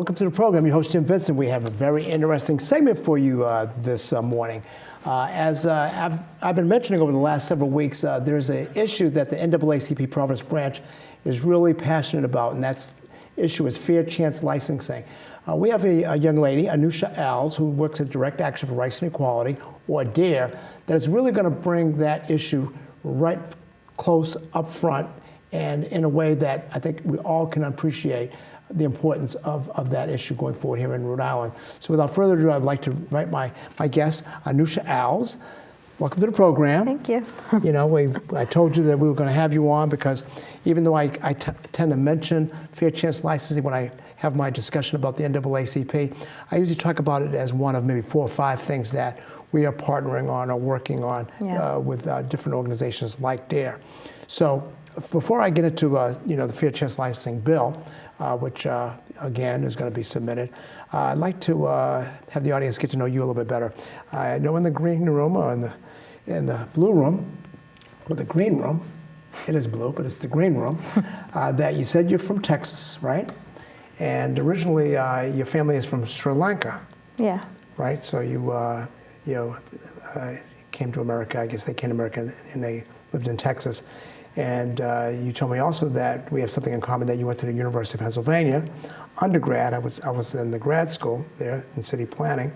Welcome to the program. Your host, Jim Vincent. We have a very interesting segment for you this morning. As I've been mentioning over the last several weeks, there's an issue that the NAACP Providence Branch is really passionate about, and that issue is fair chance licensing. We have a young lady, Anusha Alles, who works at Direct Action for Rights and Equality, or DARE, that is really going to bring that issue right close up front and in a way that I think we all can appreciate the importance of that issue going forward here in Rhode Island. So without further ado, I'd like to invite my guest, Anusha Alles. Welcome to the program. Thank you. You know, I told you that we were going to have you on because even though I tend to mention fair chance licensing when I have my discussion about the NAACP, I usually talk about it as one of maybe 4 or 5 things that we are partnering on or working on with different organizations like DARE. So before I get into the fair chance licensing bill, which again is going to be submitted, I'd like to have the audience get to know you a little bit better. I know in the green room or in the blue room, or the green room, it is blue, but it's the green room, that you said you're from Texas, right? And originally your family is from Sri Lanka. Yeah. Right. So you came to America. I guess they came to America and they lived in Texas. And you told me also that we have something in common, that you went to the University of Pennsylvania, undergrad. I was in the grad school there in city planning.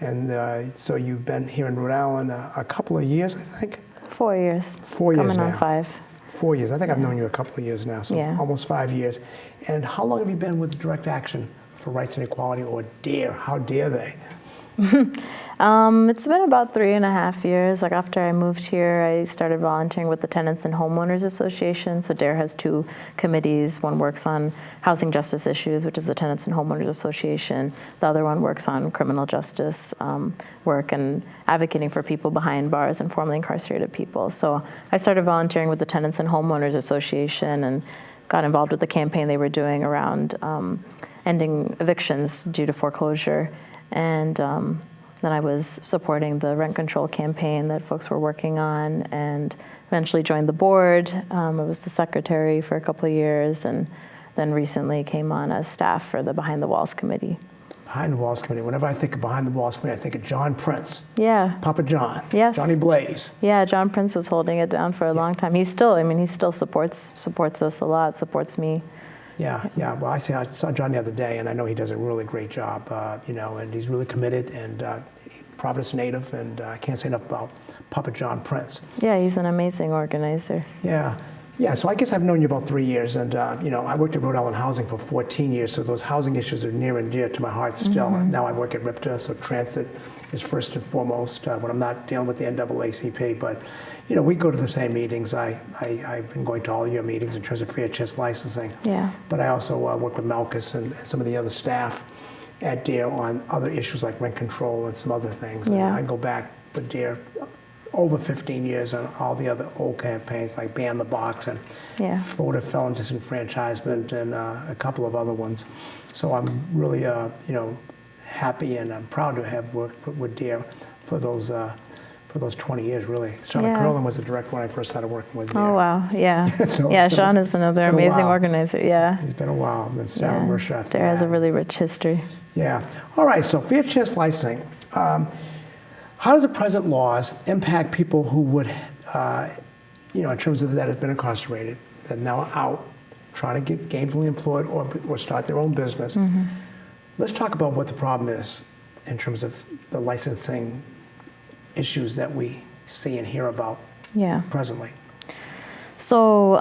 And so you've been here in Rhode Island a couple of years, I think? 4 years. 4 years now. Coming on 5. 4 years. I think I've known you a couple of years now, so almost 5 years. And how long have you been with Direct Action for Rights and Equality, or DARE? How dare they? It's been about 3.5 years. Like after I moved here, I started volunteering with the Tenants and Homeowners Association. So DARE has 2 committees. One works on housing justice issues, which is the Tenants and Homeowners Association. The other one works on criminal justice work and advocating for people behind bars and formerly incarcerated people. So I started volunteering with the Tenants and Homeowners Association and got involved with the campaign they were doing around ending evictions due to foreclosure. And then I was supporting the rent control campaign that folks were working on, and eventually joined the board. I was the secretary for a couple of years, and then recently came on as staff for the Behind the Walls Committee. Behind the Walls Committee. Whenever I think of Behind the Walls Committee, I think of John Prince. Yeah. Papa John. Yes. Johnny Blaze. Yeah, John Prince was holding it down for a long time. He still supports us a lot, supports me. Yeah. Well, I saw John the other day, and I know he does a really great job, and he's really committed, and Providence native, and I can't say enough about Papa John Prince. Yeah, he's an amazing organizer. Yeah, so I guess I've known you about 3 years, and I worked at Rhode Island Housing for 14 years, so those housing issues are near and dear to my heart still. And now I work at RIPTA, so transit is first and foremost when I'm not dealing with the NAACP, but we go to the same meetings. I've been going to all your meetings in terms of fair chance licensing. Yeah. But I also work with Malchus and some of the other staff at DARE on other issues like rent control and some other things. Yeah. And I go back with DARE over 15 years on all the other old campaigns like Ban the Box and Voter Felon Disenfranchisement and a couple of other ones. So I'm really happy, and I'm proud to have worked with DARE for those 20 years, really. Sean Curlin was the director when I first started working with DARE. Oh, wow, yeah. So Sean is another amazing organizer, It's been a while. Then Sarah Mercer after DARE has a really rich history. Yeah. All right, so fair chance licensing. How does the present laws impact people who would, in terms of that have been incarcerated, that are now out, trying to get gainfully employed or start their own business? Mm-hmm. Let's talk about what the problem is in terms of the licensing issues that we see and hear about presently. So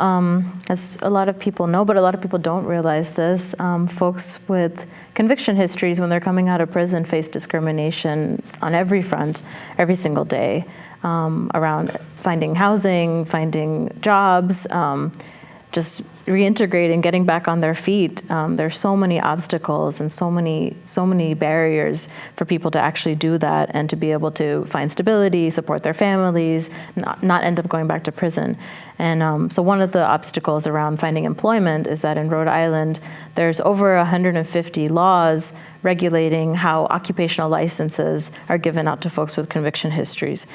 as a lot of people know, but a lot of people don't realize this, folks with conviction histories when they're coming out of prison face discrimination on every front, every single day, around finding housing, finding jobs, just reintegrating, getting back on their feet. There's so many obstacles and so many barriers for people to actually do that and to be able to find stability, support their families, not end up going back to prison. And so one of the obstacles around finding employment is that in Rhode Island, there's over 150 laws regulating how occupational licenses are given out to folks with conviction histories.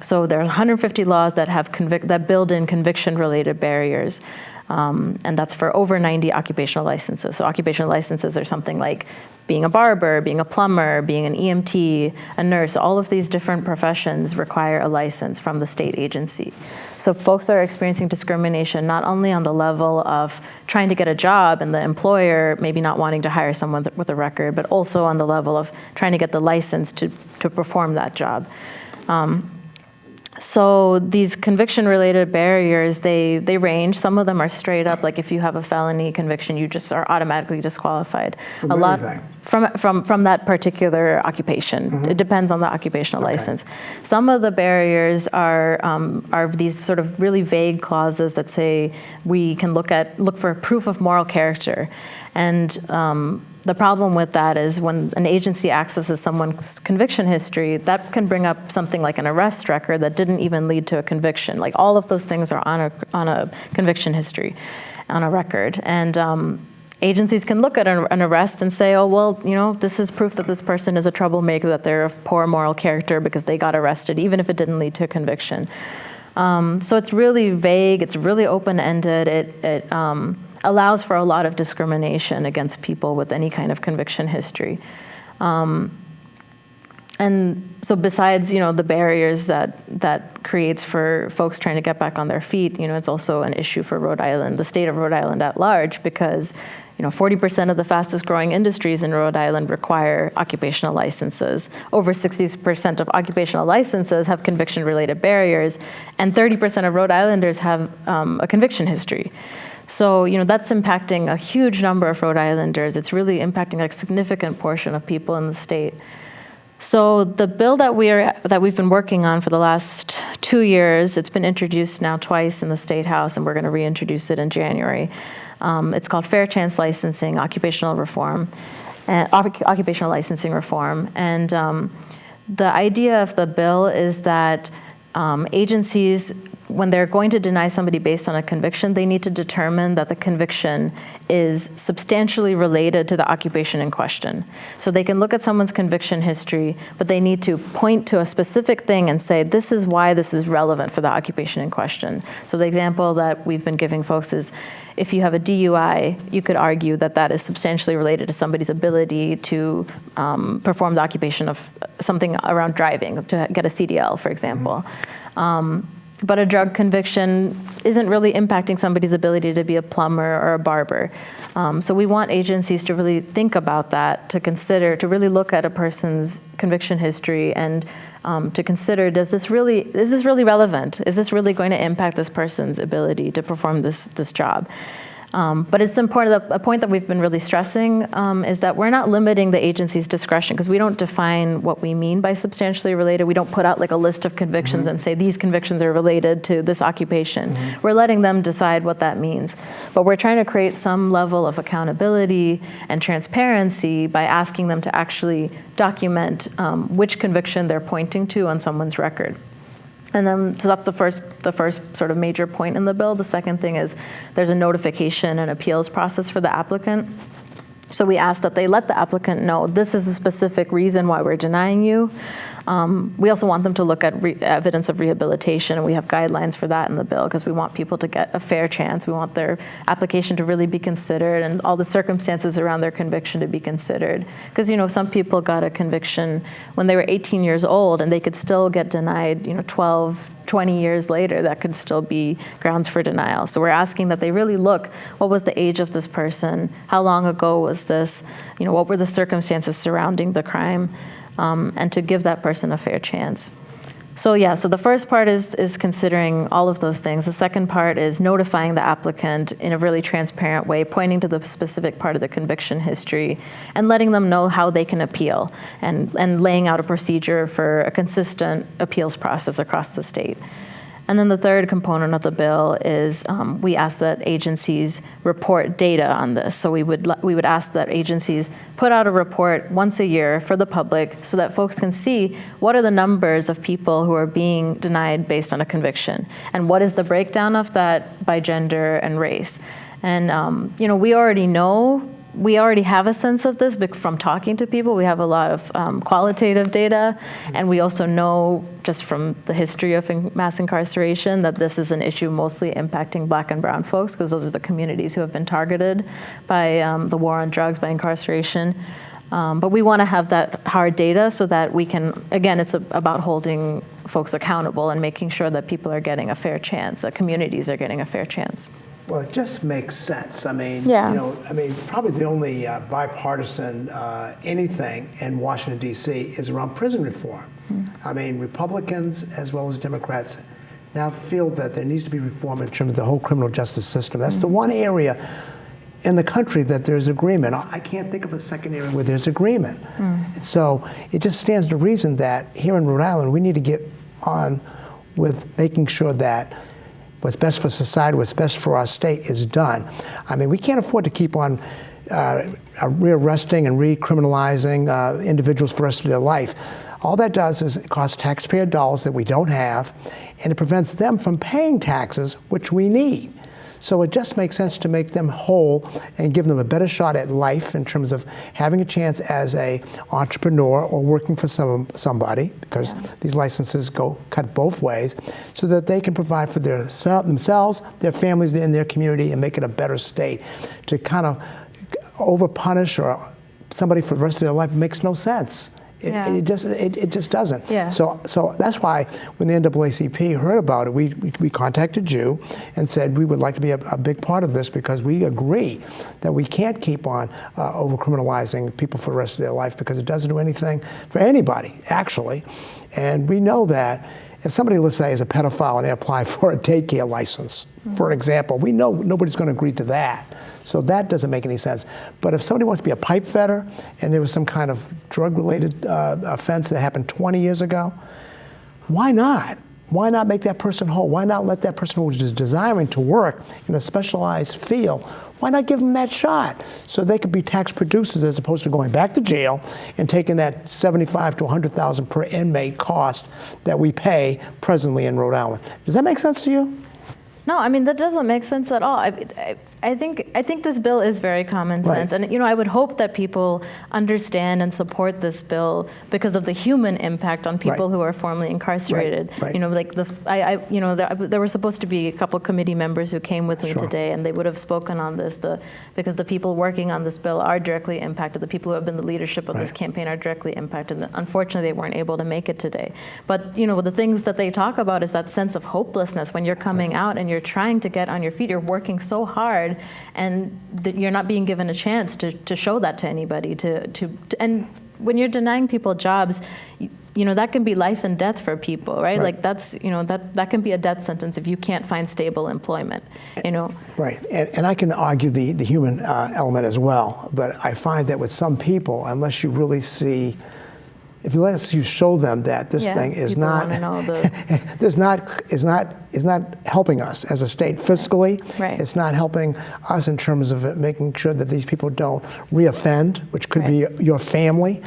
So there's 150 laws that have that build in conviction-related barriers. And that's for over 90 occupational licenses. So occupational licenses are something like being a barber, being a plumber, being an EMT, a nurse. All of these different professions require a license from the state agency. So folks are experiencing discrimination not only on the level of trying to get a job and the employer maybe not wanting to hire someone with a record, but also on the level of trying to get the license to perform that job. So these conviction-related barriers, they range. Some of them are straight up, like if you have a felony conviction, you just are automatically disqualified. From anything? From that particular occupation. It depends on the occupational license. Some of the barriers are these sort of really vague clauses that say we can look for proof of moral character. And the problem with that is when an agency accesses someone's conviction history, that can bring up something like an arrest record that didn't even lead to a conviction. Like all of those things are on a conviction history, on a record. And agencies can look at an arrest and say, oh, well, this is proof that this person is a troublemaker, that they're of poor moral character because they got arrested, even if it didn't lead to a conviction. So it's really vague, it's really open-ended. It allows for a lot of discrimination against people with any kind of conviction history. And so besides, the barriers that creates for folks trying to get back on their feet, it's also an issue for Rhode Island, the state of Rhode Island at large, because 40% of the fastest growing industries in Rhode Island require occupational licenses. Over 60% of occupational licenses have conviction-related barriers, and 30% of Rhode Islanders have a conviction history. So, that's impacting a huge number of Rhode Islanders. It's really impacting a significant portion of people in the state. So the bill that we've been working on for the last 2 years, it's been introduced now twice in the State House, and we're going to reintroduce it in January. It's called Fair Chance Licensing, Occupational Licensing Reform. And the idea of the bill is that agencies, when they're going to deny somebody based on a conviction, they need to determine that the conviction is substantially related to the occupation in question. So they can look at someone's conviction history, but they need to point to a specific thing and say, this is why this is relevant for the occupation in question. So the example that we've been giving folks is, if you have a DUI, you could argue that that is substantially related to somebody's ability to perform the occupation of something around driving, to get a CDL, for example. But a drug conviction isn't really impacting somebody's ability to be a plumber or a barber. So we want agencies to really think about that, to really look at a person's conviction history and to consider, is this really relevant? Is this really going to impact this person's ability to perform this job? But it's important, a point that we've been really stressing is that we're not limiting the agency's discretion, because we don't define what we mean by substantially related. We don't put out like a list of convictions and say these convictions are related to this occupation. We're letting them decide what that means. But we're trying to create some level of accountability and transparency by asking them to actually document which conviction they're pointing to on someone's record. And then, so that's the first sort of major point in the bill. The second thing is there's a notification and appeals process for the applicant. So we ask that they let the applicant know this is a specific reason why we're denying you. We also want them to look at evidence of rehabilitation, and we have guidelines for that in the bill because we want people to get a fair chance. We want their application to really be considered and all the circumstances around their conviction to be considered. Because, some people got a conviction when they were 18 years old and they could still get denied, 12, 20 years later. That could still be grounds for denial. So we're asking that they really look, what was the age of this person? How long ago was this? What were the circumstances surrounding the crime? And to give that person a fair chance. So the first part is considering all of those things. The second part is notifying the applicant in a really transparent way, pointing to the specific part of the conviction history and letting them know how they can appeal and laying out a procedure for a consistent appeals process across the state. And then the third component of the bill is we ask that agencies report data on this. So we would ask that agencies put out a report once a year for the public so that folks can see what are the numbers of people who are being denied based on a conviction, and what is the breakdown of that by gender and race. And we already know we already have a sense of this from talking to people. We have a lot of qualitative data, and we also know just from the history of mass incarceration that this is an issue mostly impacting Black and brown folks, because those are the communities who have been targeted by the war on drugs, by incarceration. But we want to have that hard data so that we can, again, it's about holding folks accountable and making sure that people are getting a fair chance, that communities are getting a fair chance. Well, it just makes sense. I mean, Yeah. Probably the only bipartisan anything in Washington, D.C. is around prison reform. I mean, Republicans as well as Democrats now feel that there needs to be reform in terms of the whole criminal justice system. That's the one area in the country that there's agreement. I can't think of a second area where there's agreement. So it just stands to reason that here in Rhode Island, we need to get on with making sure that what's best for society, what's best for our state is done. I mean, we can't afford to keep on rearresting and recriminalizing individuals for the rest of their life. All that does is it costs taxpayer dollars that we don't have, and it prevents them from paying taxes, which we need. So it just makes sense to make them whole and give them a better shot at life in terms of having a chance as a entrepreneur or working for somebody, because these licenses cut both ways, so that they can provide for themselves, their families in their community, and make it a better state. To kind of over-punish or somebody for the rest of their life makes no sense. It just doesn't. Yeah. So that's why when the NAACP heard about it, we contacted you and said we would like to be a big part of this, because we agree that we can't keep on over-criminalizing people for the rest of their life, because it doesn't do anything for anybody, actually. And we know that if somebody, let's say, is a pedophile and they apply for a daycare license, for an example, we know nobody's going to agree to that. So that doesn't make any sense. But if somebody wants to be a pipe fitter and there was some kind of drug-related offense that happened 20 years ago, why not? Why not make that person whole? Why not let that person who is desiring to work in a specialized field, why not give them that shot so they could be tax producers as opposed to going back to jail and taking that $75,000 to $100,000 per inmate cost that we pay presently in Rhode Island? Does that make sense to you? No, I mean, that doesn't make sense at all. I think this bill is very common sense. Right. And, I would hope that people understand and support this bill because of the human impact on people who are formerly incarcerated. Right. There were supposed to be a couple committee members who came with me today, and they would have spoken on this, because the people working on this bill are directly impacted. The people who have been the leadership of this campaign are directly impacted. And unfortunately, they weren't able to make it today. But, the things that they talk about is that sense of hopelessness when you're coming out and you're trying to get on your feet, you're working so hard, and you're not being given a chance to show that to anybody. And when you're denying people jobs, that can be life and death for people, right? Like that's that can be a death sentence if you can't find stable employment. Right, and I can argue the human element as well, but I find that with some people, unless you really see. If you show them that this thing is not is not helping us as a state fiscally, it's not helping us in terms of making sure that these people don't reoffend, which could be your family.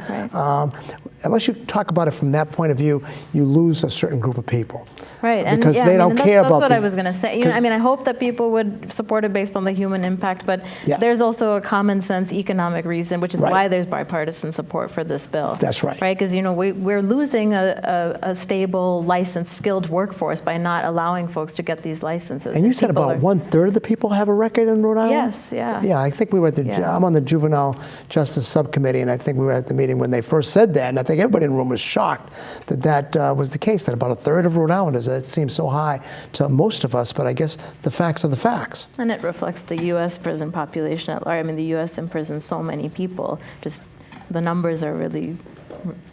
Unless you talk about it from that point of view, you lose a certain group of people. Right, because they don't care about. That's what I was going to say. I hope that people would support it based on the human impact, but there's also a common sense economic reason, which is why there's bipartisan support for this bill. That's right. Right, because we're losing a stable, licensed, skilled workforce by not allowing folks to get these licenses. And you said about 1/3 of the people have a record in Rhode Island? Yes, yeah. Yeah, I think we were at I'm on the Juvenile Justice Subcommittee, and I think we were at the meeting when they first said that, and I think everybody in the room was shocked that was the case, that about 1/3 of Rhode Islanders, it seems so high to most of us, but I guess the facts are the facts. And it reflects the U.S. prison population at large. I mean, the U.S. imprisons so many people. Just the numbers are really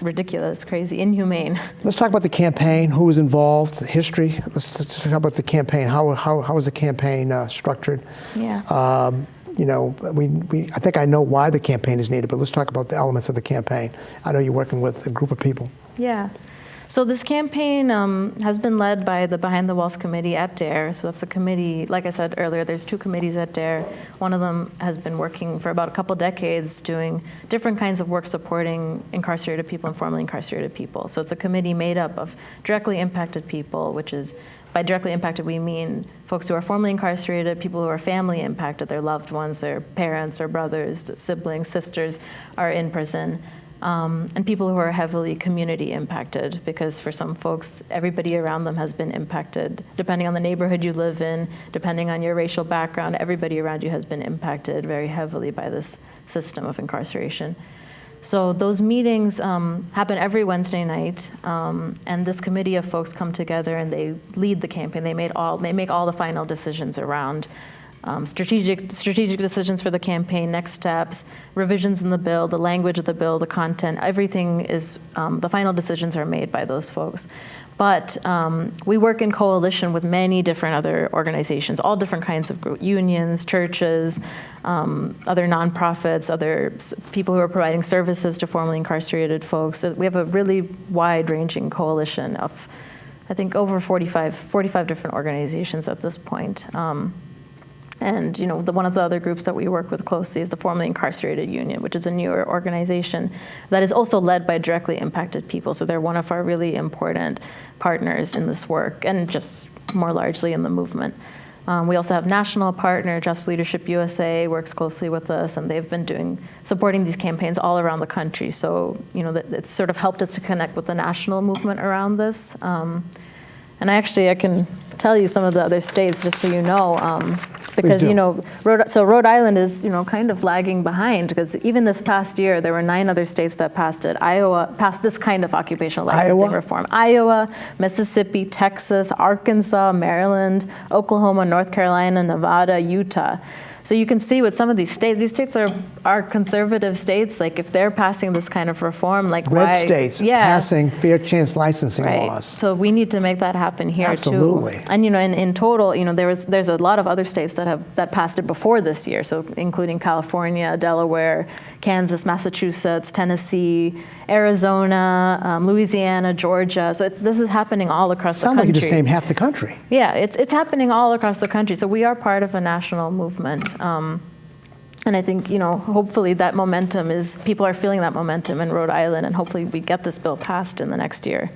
ridiculous, crazy, inhumane. Let's talk about the campaign, who was involved, the history. Let's talk about the campaign. How was the campaign structured? Yeah. I think I know why the campaign is needed, but let's talk about the elements of the campaign. I know you're working with a group of people. Yeah. So this campaign has been led by the Behind the Walls Committee at DARE. So that's a committee, like I said earlier, there's 2 committees at DARE. One of them has been working for about a couple decades doing different kinds of work supporting incarcerated people and formerly incarcerated people. So it's a committee made up of directly impacted people, which is by directly impacted, we mean folks who are formerly incarcerated, people who are family impacted, their loved ones, their parents or brothers, siblings, sisters are in prison, and people who are heavily community impacted, because for some folks, everybody around them has been impacted. Depending on the neighborhood you live in, depending on your racial background, everybody around you has been impacted very heavily by this system of incarceration. So those meetings happen every Wednesday night, and this committee of folks come together and they lead the campaign. They make all the final decisions around strategic decisions for the campaign, next steps, revisions in the bill, the language of the bill, the content. Everything is the final decisions are made by those folks. But we work in coalition with many different other organizations, all different kinds of unions, churches, other nonprofits, other people who are providing services to formerly incarcerated folks. So we have a really wide-ranging coalition of, I think, over 45 different organizations at this point. And one of the other groups that we work with closely is the Formerly Incarcerated Union, which is a newer organization that is also led by directly impacted people. So they're one of our really important partners in this work, and just more largely in the movement. We also have national partner, Just Leadership USA, works closely with us, and they've been supporting these campaigns all around the country. So it's sort of helped us to connect with the national movement around this. And I can tell you some of the other states, just so you know, because Rhode Island is kind of lagging behind, because even this past year there were 9 other states that passed it. Iowa passed this kind of occupational licensing reform. Iowa, Mississippi, Texas, Arkansas, Maryland, Oklahoma, North Carolina, Nevada, Utah. So you can see with some of these states are conservative states. Like if they're passing this kind of reform, like red states passing fair chance licensing laws. So we need to make that happen here Absolutely. too. And in total, there's a lot of other states that passed it before this year. So including California, Delaware, Kansas, Massachusetts, Tennessee, Arizona, Louisiana, Georgia. So this is happening all across the country. Sounds like you just named half the country. Yeah, it's happening all across the country. So we are part of a national movement. And I think, hopefully that people are feeling that momentum in Rhode Island, and hopefully we get this bill passed in the next year.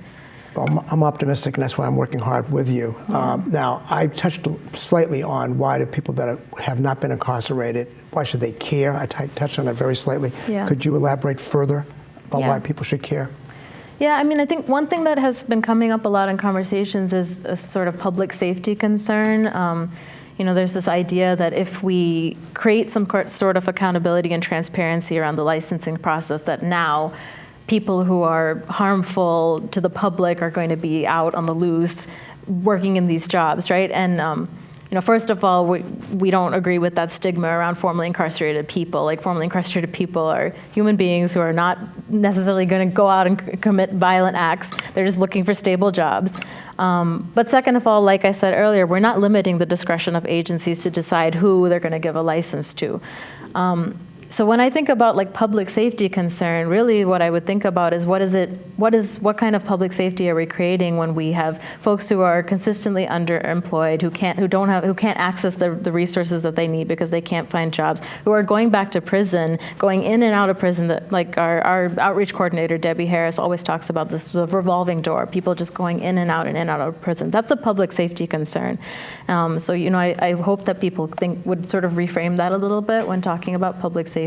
Well, I'm optimistic, and that's why I'm working hard with you. Now, I touched slightly on why do people that have not been incarcerated, why should they care? I touched on it very slightly. Yeah. Could you elaborate further about why people should care? Yeah, I think one thing that has been coming up a lot in conversations is a sort of public safety concern. There's this idea that if we create some sort of accountability and transparency around the licensing process, that now people who are harmful to the public are going to be out on the loose working in these jobs, right? And first of all, we don't agree with that stigma around formerly incarcerated people. Like, formerly incarcerated people are human beings who are not necessarily going to go out and commit violent acts. They're just looking for stable jobs. But second of all, like I said earlier, we're not limiting the discretion of agencies to decide who they're going to give a license to. So when I think about public safety concern, really what I would think about is what kind of public safety are we creating when we have folks who are consistently underemployed, who can't access the resources that they need because they can't find jobs, who are going back to prison, going in and out of prison. That our outreach coordinator Debbie Harris always talks about this, the revolving door, people just going in and out of prison. That's a public safety concern. So I hope that people would sort of reframe that a little bit when talking about public safety.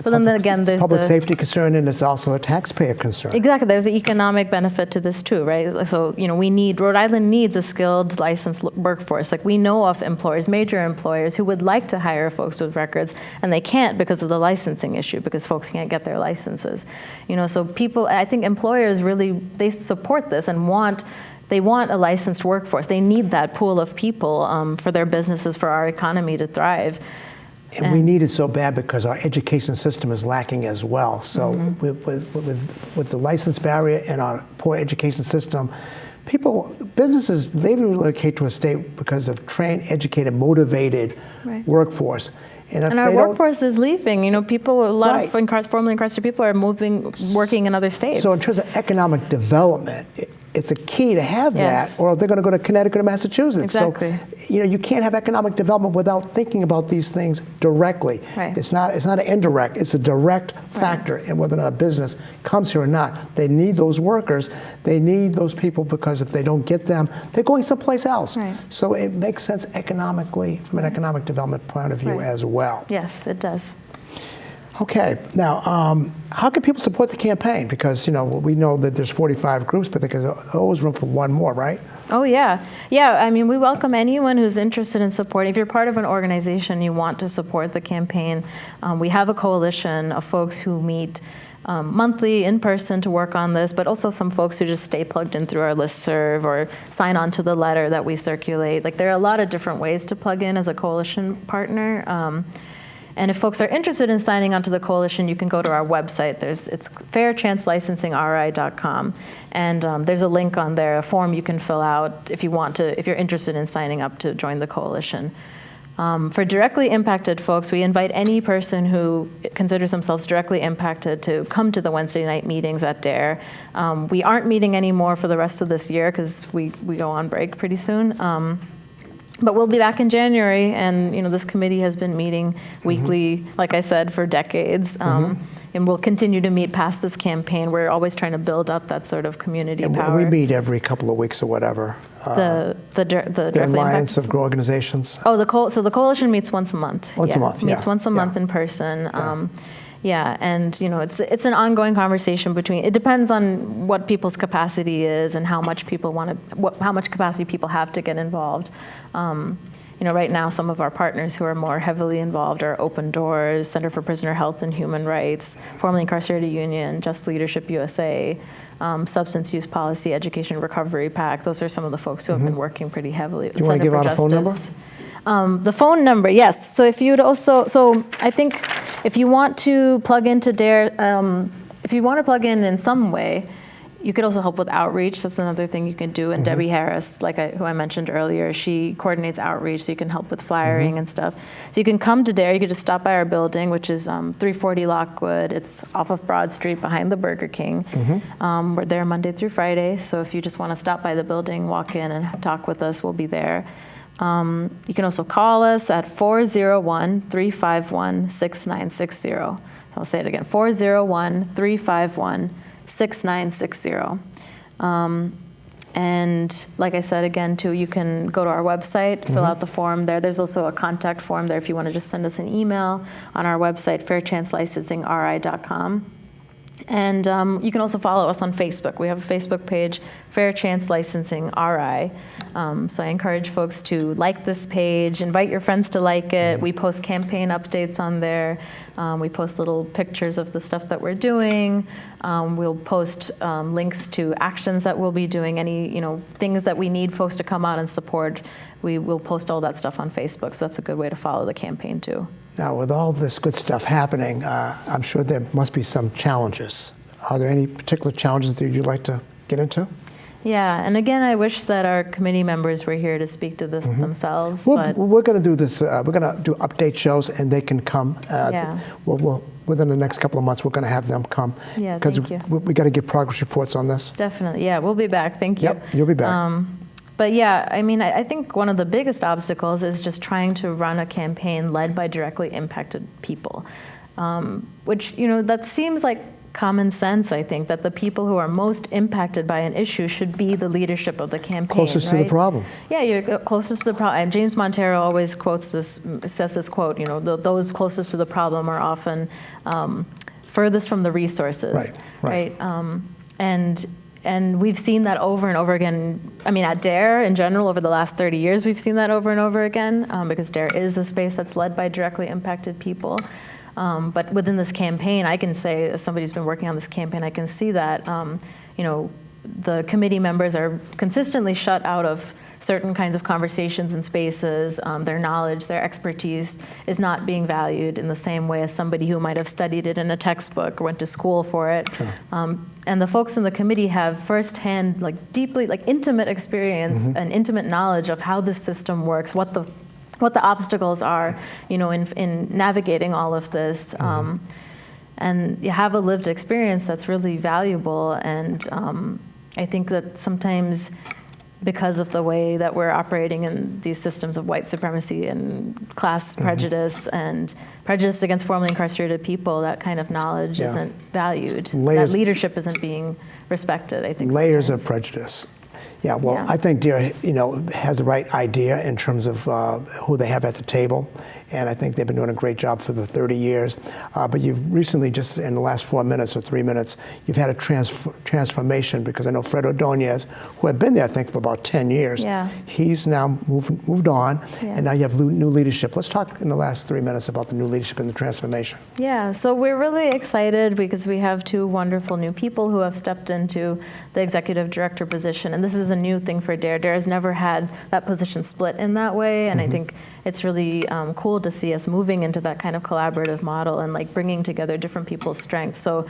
But then again, there's public safety concern, and it's also a taxpayer concern. Exactly, there's an economic benefit to this too, right? So Rhode Island needs a skilled, licensed workforce. We know of major employers who would like to hire folks with records, and they can't because of the licensing issue, because folks can't get their licenses. So I think employers they support this and they want a licensed workforce. They need that pool of people for their businesses, for our economy to thrive. And we need it so bad because our education system is lacking as well. So with the license barrier and our poor education system, businesses, they relocate to a state because of trained, educated, motivated workforce. And our workforce is leaving. A lot of formerly incarcerated people are working in other states. So in terms of economic development, it's a key to have Yes. that, or they're going to go to Connecticut or Massachusetts. Exactly. So, you can't have economic development without thinking about these things directly. Right. It's not an indirect, it's a direct factor in whether or not a business comes here or not. They need those workers. They need those people, because if they don't get them, they're going someplace else. Right. So it makes sense economically, from an economic development point of view as well. Yes, it does. Okay, now, how can people support the campaign? Because, we know that there's 45 groups, but there's always room for one more, right? Oh, yeah. Yeah, I mean, we welcome anyone who's interested in supporting. If you're part of an organization, you want to support the campaign, we have a coalition of folks who meet monthly in person to work on this, but also some folks who just stay plugged in through our listserv or sign on to the letter that we circulate. Like, there are a lot of different ways to plug in as a coalition partner. And if folks are interested in signing onto the coalition, you can go to our website. It's fairchancelicensingrI.com. And there's a link on there, a form you can fill out if you're interested in signing up to join the coalition. For directly impacted folks, we invite any person who considers themselves directly impacted to come to the Wednesday night meetings at DARE. We aren't meeting anymore for the rest of this year because we go on break pretty soon. But we'll be back in January, and this committee has been meeting weekly, like I said, for decades. And we'll continue to meet past this campaign. We're always trying to build up that sort of community power. And we meet every couple of weeks or whatever. The Alliance of Organizations. Oh, so the coalition meets once a month. Once a month, Meets once a month in person. Yeah, and it's an ongoing conversation between. It depends on what people's capacity is and how much people how much capacity people have to get involved. Right now, some of our partners who are more heavily involved are Open Doors, Center for Prisoner Health and Human Rights, Formerly Incarcerated Union, Just Leadership USA, Substance Use Policy, Education Recovery PAC. Those are some of the folks who have been working pretty heavily. Do you want to give out a phone number? The phone number, yes. So if you'd so I think if you want to plug into DARE, if you want to plug in some way, you could also help with outreach. That's another thing you can do. And Debbie Harris, who I mentioned earlier, she coordinates outreach, so you can help with flyering and stuff. So you can come to DARE. You could just stop by our building, which is 340 Lockwood. It's off of Broad Street behind the Burger King. We're there Monday through Friday. So if you just want to stop by the building, walk in and talk with us, we'll be there. You can also call us at 401-351-6960. I'll say it again, 401-351-6960. And like I said, again, too, you can go to our website, fill out the form there. There's also a contact form there if you want to just send us an email on our website, fairchancelicensingrI.com. And you can also follow us on Facebook. We have a Facebook page, Fair Chance Licensing RI. So I encourage folks to like this page, invite your friends to like it. We post campaign updates on there. We post little pictures of the stuff that we're doing. We'll post links to actions that we'll be doing, any things that we need folks to come out and support. We will post all that stuff on Facebook, so that's a good way to follow the campaign too. Now, with all this good stuff happening, I'm sure there must be some challenges. Are there any particular challenges that you'd like to get into? Yeah, and again, I wish that our committee members were here to speak to this themselves. We're going to do this. We're going to do update shows, and they can come. Within the next couple of months, we're going to have them come. Yeah, thank you. We got to get progress reports on this. Definitely. Yeah, we'll be back. Thank you. Yep, you'll be back. But yeah, I mean, I think one of the biggest obstacles is just trying to run a campaign led by directly impacted people, which, that seems like common sense, I think, that the people who are most impacted by an issue should be the leadership of the campaign. Closest to the problem. Yeah, you're closest to the problem. And James Montero always says this quote, those closest to the problem are often furthest from the resources. Right. And we've seen that over and over again. I mean, at DARE in general, over the last 30 years, we've seen that over and over again because DARE is a space that's led by directly impacted people. But within this campaign, I can say, as somebody who's been working on this campaign, I can see that, the committee members are consistently shut out of certain kinds of conversations and spaces. Their knowledge, their expertise is not being valued in the same way as somebody who might have studied it in a textbook or went to school for it. Sure. And the folks in the committee have firsthand, deeply, intimate experience and intimate knowledge of how this system works, what the obstacles are, in navigating all of this. And you have a lived experience that's really valuable, and I think that sometimes because of the way that we're operating in these systems of white supremacy and class prejudice and prejudice against formerly incarcerated people, that kind of knowledge isn't valued. That leadership isn't being respected, I think. Layers sometimes. of prejudice. Yeah, well, I think DARE, has the right idea in terms of who they have at the table, and I think they've been doing a great job for the 30 years. But you've recently, just in the last 4 minutes or 3 minutes, you've had a transformation, because I know Fred Ordonez, who had been there, I think, for about 10 years, he's now moved on, and now you have new leadership. Let's talk in the last 3 minutes about the new leadership and the transformation. Yeah, so we're really excited because we have 2 wonderful new people who have stepped into the executive director position, and this is a new thing for DARE. DARE has never had that position split in that way, and I think it's really cool to see us moving into that kind of collaborative model and like bringing together different people's strengths. So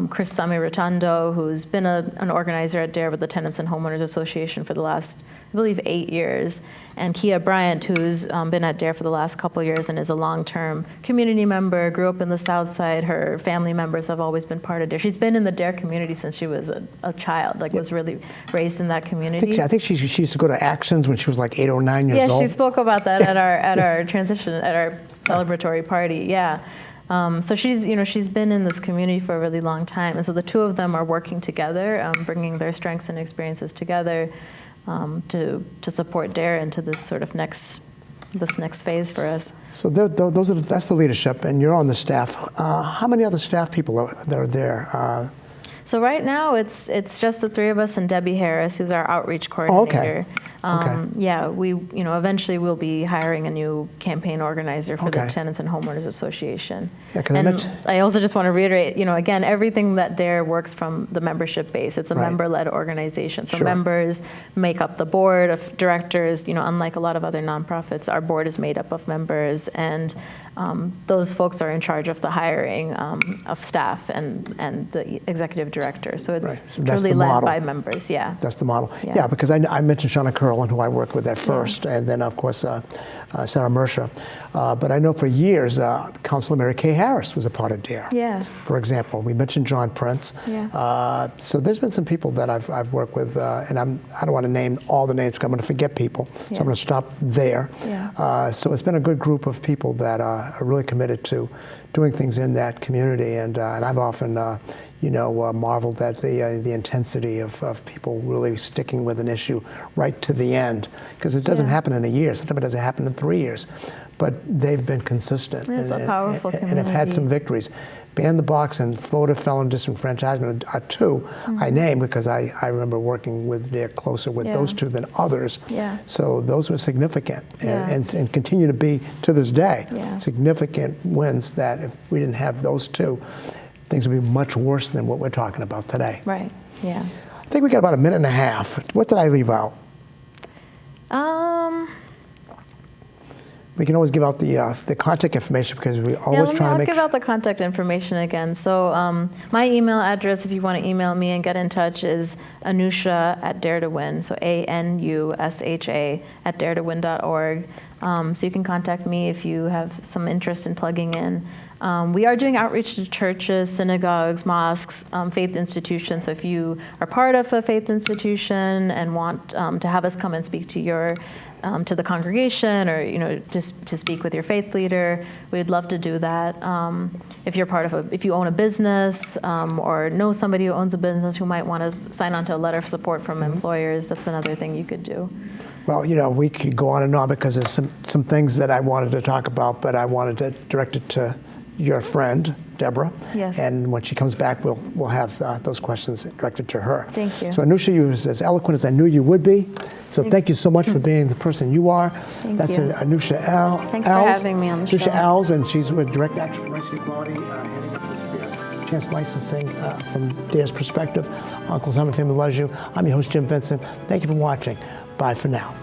Chris Sami-Rotundo, who's been an organizer at DARE with the Tenants and Homeowners Association for the last, I believe, 8 years, and Kia Bryant, who's been at DARE for the last couple years and is a long-term community member, grew up in the South Side. Her family members have always been part of DARE. She's been in the DARE community since she was a child, like was really raised in that community. I think she used to go to Actions when she was like 8 or 9 years old. Yeah, she spoke about that at our transition, at our celebratory party, yeah. So she's been in this community for a really long time, and so the 2 of them are working together, bringing their strengths and experiences together to support DARE into this sort of next phase for us. So that's the leadership, and you're on the staff. How many other staff people are there? So right now it's just the 3 of us and Debbie Harris, who's our outreach coordinator. Yeah, we eventually we'll be hiring a new campaign organizer for the Tenants and Homeowners Association. Yeah, and I also just want to reiterate, again, everything that DARE works from the membership base. It's a member-led organization. So members make up the board of directors. Unlike a lot of other nonprofits, our board is made up of members, and those folks are in charge of the hiring of staff and the executive director. So it's truly led by members. Yeah, that's the model. Yeah, because I mentioned Shauna Curlin, who I worked with at first, and then of course Sarah Mersha. But I know for years Councilor Mary Kay Harris was a part of DARE. Yeah. For example, we mentioned John Prince. Yeah. So there's been some people that I've worked with, and I don't want to name all the names because I'm going to forget people. So I'm going to stop there. Yeah. So it's been a good group of people that are really committed to doing things in that community, and I've often marveled at the intensity of people really sticking with an issue right to the end, because it doesn't happen in a year. Sometimes it doesn't happen in 3 years, but they've been consistent. It's a powerful community. And have had some victories. Ban the Box and voter felon disenfranchisement are 2 I named because I remember working with DARE closer with those 2 than others. Yeah. So those were significant and continue to be to this day. Yeah. Significant wins that if we didn't have those 2, things would be much worse than what we're talking about today. Right, yeah. I think we got about a minute and a half. What did I leave out? We can always give out the contact information, because we always try to make. I'll give out the contact information again. So my email address, if you want to email me and get in touch, is Anusha@DareToWin. So ANUSHA @daretowin.org. So you can contact me if you have some interest in plugging in. We are doing outreach to churches, synagogues, mosques, faith institutions. So if you are part of a faith institution and want to have us come and speak to to the congregation, or just to speak with your faith leader, we'd love to do that. If you're if you own a business or know somebody who owns a business who might want to sign on to a letter of support from employers, that's another thing you could do. Well, we could go on and on, because there's some things that I wanted to talk about, but I wanted to direct it to your friend, Deborah. Yes. And when she comes back, we'll have those questions directed to her. Thank you. So Anusha, you were as eloquent as I knew you would be. So thank you so much for being the person you are. Thank you. Anusha Alles. Thanks for having me on the show. Anusha Alles, and she's with Direct Action for Rights and Equality, heading up this fair chance licensing from DARE's perspective. Uncle Simon Family loves you. I'm your host, Jim Vincent. Thank you for watching. Bye for now.